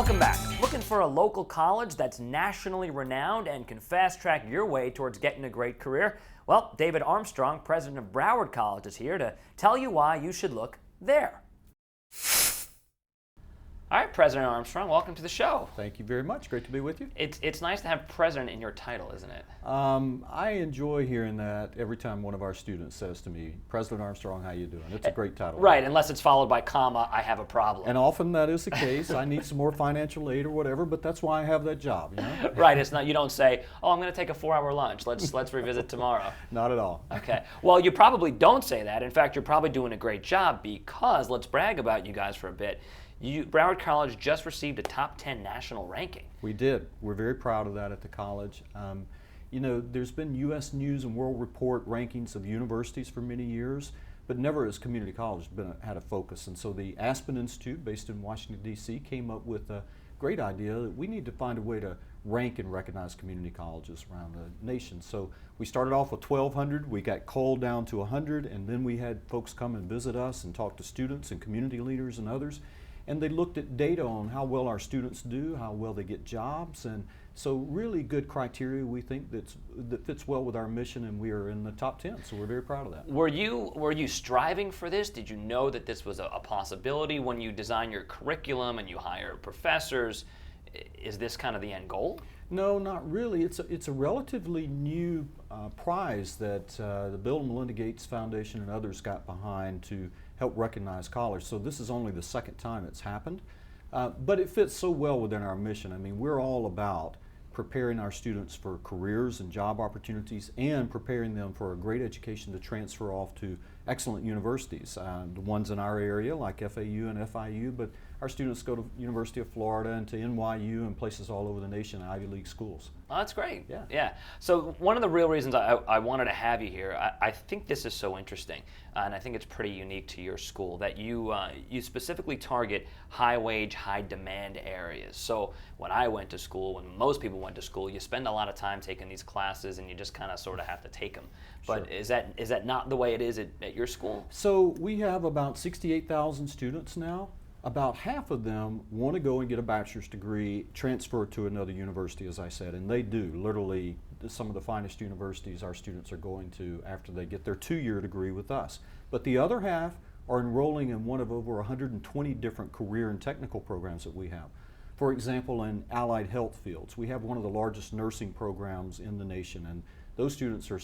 Welcome back. Looking for a local college that's nationally renowned and can fast-track your way towards getting a great career? Well, David Armstrong, president of Broward College, is here to tell you why you should look there. All right, President Armstrong, welcome to the show. Thank you very much. Great to be with you. It's nice to have president in your title, isn't it? I enjoy hearing that every time one of our students says to me, President Armstrong, how you doing? It's a great title. Right, unless it's followed by comma, I have a problem. And often that is the case. I need some more financial aid or whatever, but that's why I have that job, you know? Right, it's not, you don't say, oh, I'm going to take a 4-hour lunch. Let's revisit tomorrow. Not at all. Okay. Well, you probably don't say that. In fact, you're probably doing a great job because, let's brag about you guys for a bit. Broward College just received a top 10 national ranking. We did. We're very proud of that at the college. You know, there's been U.S. News and World Report rankings of universities for many years, but never has community college had a focus. And so the Aspen Institute, based in Washington, D.C., came up with a great idea that we need to find a way to rank and recognize community colleges around the nation. So we started off with 1,200, we got culled down to 100, and then we had folks come and visit us and talk to students and community leaders and others. And they looked at data on how well our students do, how well they get jobs, and so really good criteria we think that fits well with our mission, and we are in the top 10, so we're very proud of that. Were you striving for this? Did you know that this was a possibility when you design your curriculum and you hire professors? Is this kind of the end goal? No, not really. It's a relatively new prize that the Bill and Melinda Gates Foundation and others got behind to help recognize college. So this is only the second time it's happened, but it fits so well within our mission. I mean, we're all about preparing our students for careers and job opportunities and preparing them for a great education to transfer off to excellent universities. The ones in our area like FAU and FIU, but our students go to University of Florida and to NYU and places all over the nation, Ivy League schools. Oh, that's great. Yeah. So one of the real reasons I wanted to have you here, I think this is so interesting, and I think it's pretty unique to your school that you specifically target high-wage, high-demand areas. So when I went to school, when most people went to school, you spend a lot of time taking these classes and you just kind of sort of have to take them. But Sure. is that not the way it is at your school? So we have about 68,000 students now. About half of them want to go and get a bachelor's degree, transfer to another university, as I said, and they do. Literally, some of the finest universities our students are going to after they get their 2-year degree with us. But the other half are enrolling in one of over 120 different career and technical programs that we have. For example, in allied health fields, we have one of the largest nursing programs in the nation, and those students are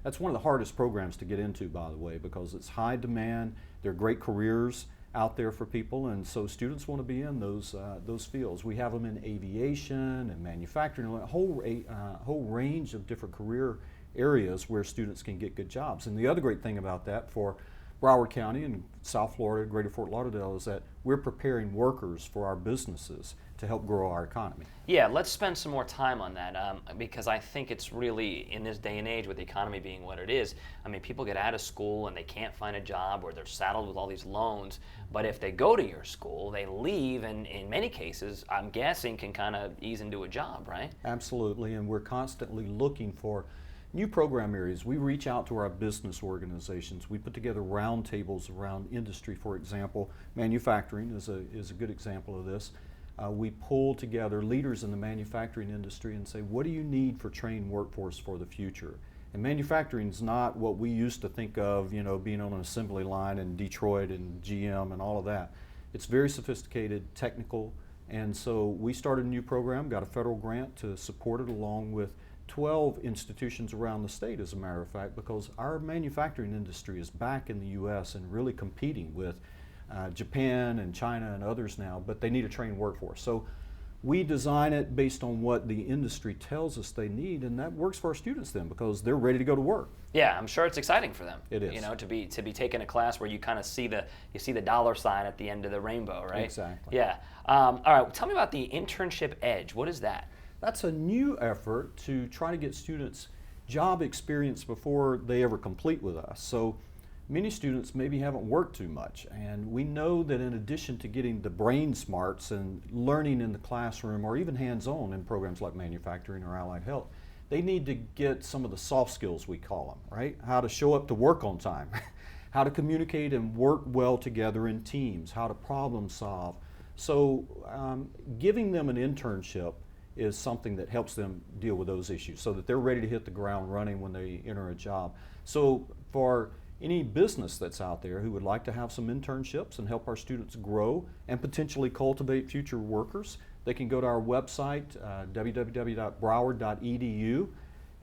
that's one of the hardest programs to get into, by the way, because it's high demand, they're great careers out there for people, and so students want to be in those fields. We have them in aviation and manufacturing, a whole range of different career areas where students can get good jobs. And the other great thing about that for Broward County and South Florida, Greater Fort Lauderdale, is that we're preparing workers for our businesses to help grow our economy. Yeah, let's spend some more time on that because I think it's really, in this day and age with the economy being what it is, I mean, people get out of school and they can't find a job or they're saddled with all these loans, but if they go to your school, they leave and in many cases, I'm guessing, can kind of ease into a job, right? Absolutely, and we're constantly looking for new program areas. We reach out to our business organizations. We put together roundtables around industry, for example. Manufacturing is a good example of this. We pull together leaders in the manufacturing industry and say, what do you need for trained workforce for the future? And manufacturing is not what we used to think of, you know, being on an assembly line in Detroit and GM and all of that. It's very sophisticated, technical, and so we started a new program, got a federal grant to support it along with 12 institutions around the state, as a matter of fact, because our manufacturing industry is back in the U.S. and really competing with Japan and China and others now, but they need a trained workforce. So we design it based on what the industry tells us they need, and that works for our students then because they're ready to go to work. Yeah, I'm sure it's exciting for them. It is. You know, to be taking a class where you kind of see the dollar sign at the end of the rainbow, right? Exactly. Yeah. All right. Tell me about the Internship Edge. What is that? That's a new effort to try to get students job experience before they ever complete with us. So many students maybe haven't worked too much, and we know that in addition to getting the brain smarts and learning in the classroom or even hands-on in programs like manufacturing or allied health, they need to get some of the soft skills, we call them, right? How to show up to work on time, how to communicate and work well together in teams, how to problem solve. So giving them an internship is something that helps them deal with those issues so that they're ready to hit the ground running when they enter a job. So for any business that's out there who would like to have some internships and help our students grow and potentially cultivate future workers, they can go to our website, www.broward.edu,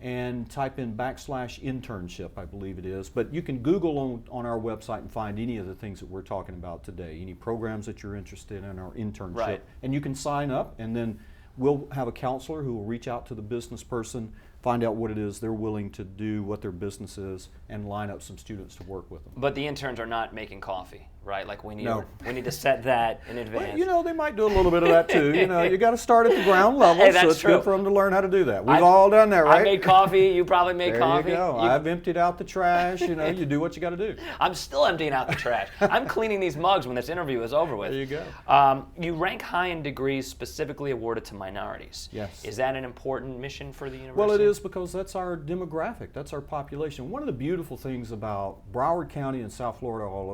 and type in /internship, I believe it is. But you can Google on our website and find any of the things that we're talking about today, any programs that you're interested in our internship. Right. And you can sign up, and then we'll have a counselor who will reach out to the business person, find out what it is they're willing to do, what their business is, and line up some students to work with them. But the interns are not making coffee, right? Like we need No. we need to set that in advance. Well, you know, they might do a little bit of that too. You know, you got to start at the ground level, Hey, that's so it's true. good for them to learn how to do that. We've all done that, right? I made coffee. You probably made there coffee. you go. I've emptied out the trash. You know, you do what you got to do. I'm still emptying out the trash. I'm cleaning these mugs when this interview is over with. There you go. You rank high in degrees specifically awarded to minorities. Yes. Is that an important mission for the university? Well, it is, because that's our demographic, that's our population. One of the beautiful things about Broward County and South Florida all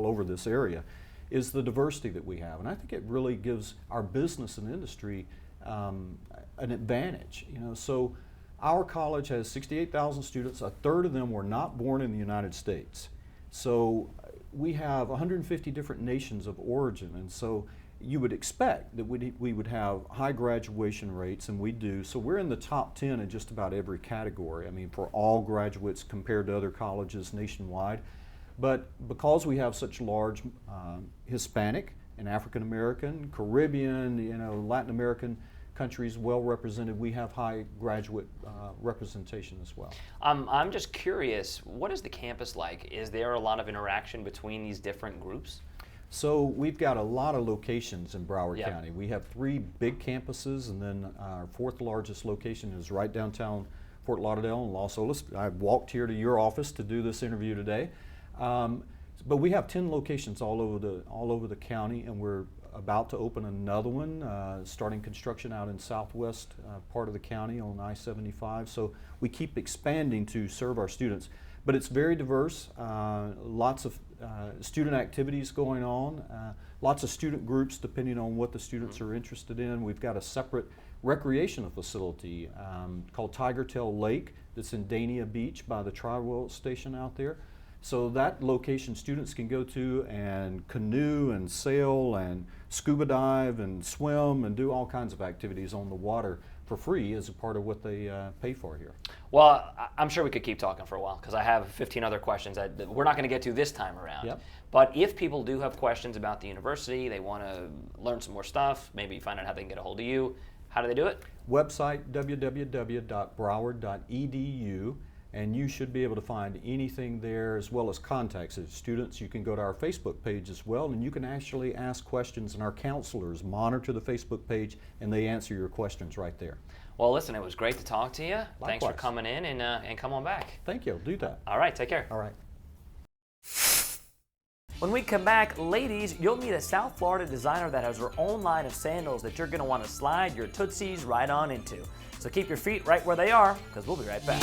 over this area is the diversity that we have, and I think it really gives our business and industry an advantage. You know, so our college has 68,000 students. A third of them were not born in the United States. So we have 150 different nations of origin, and so you would expect that we would have high graduation rates, and we do. So we're in the top 10 in just about every category. I mean, for all graduates compared to other colleges nationwide. But because we have such large Hispanic and African American, Caribbean, you know, Latin American countries well represented, we have high graduate representation as well. I'm just curious, what is the campus like? Is there a lot of interaction between these different groups? So we've got a lot of locations in Broward Yep. County. We have 3 big campuses, and then our 4th largest location is right downtown Fort Lauderdale and Los Olas. I walked here to your office to do this interview today. But we have 10 locations all over the county, and we're about to open another one, starting construction out in southwest part of the county on I-75. So we keep expanding to serve our students. But it's very diverse, lots of student activities going on, lots of student groups depending on what the students are interested in. We've got a separate recreational facility called Tiger Tail Lake that's in Dania Beach by the Tri-World Station out there. So that location students can go to and canoe and sail and scuba dive and swim and do all kinds of activities on the water for free as a part of what they pay for here. Well, I'm sure we could keep talking for a while because I have 15 other questions that we're not going to get to this time around. Yep. But if people do have questions about the university, they want to learn some more stuff, maybe find out how they can get a hold of you, how do they do it? Website www.broward.edu, and you should be able to find anything there as well as contacts. As students, you can go to our Facebook page as well, and you can actually ask questions, and our counselors monitor the Facebook page and they answer your questions right there. Well, listen, it was great to talk to you. Thanks for Likewise. coming in, and come on back. Thank you. I'll do that. All right, take care. All right. When we come back, ladies, you'll meet a South Florida designer that has her own line of sandals that you're going to want to slide your tootsies right on into. So keep your feet right where they are, because we'll be right back.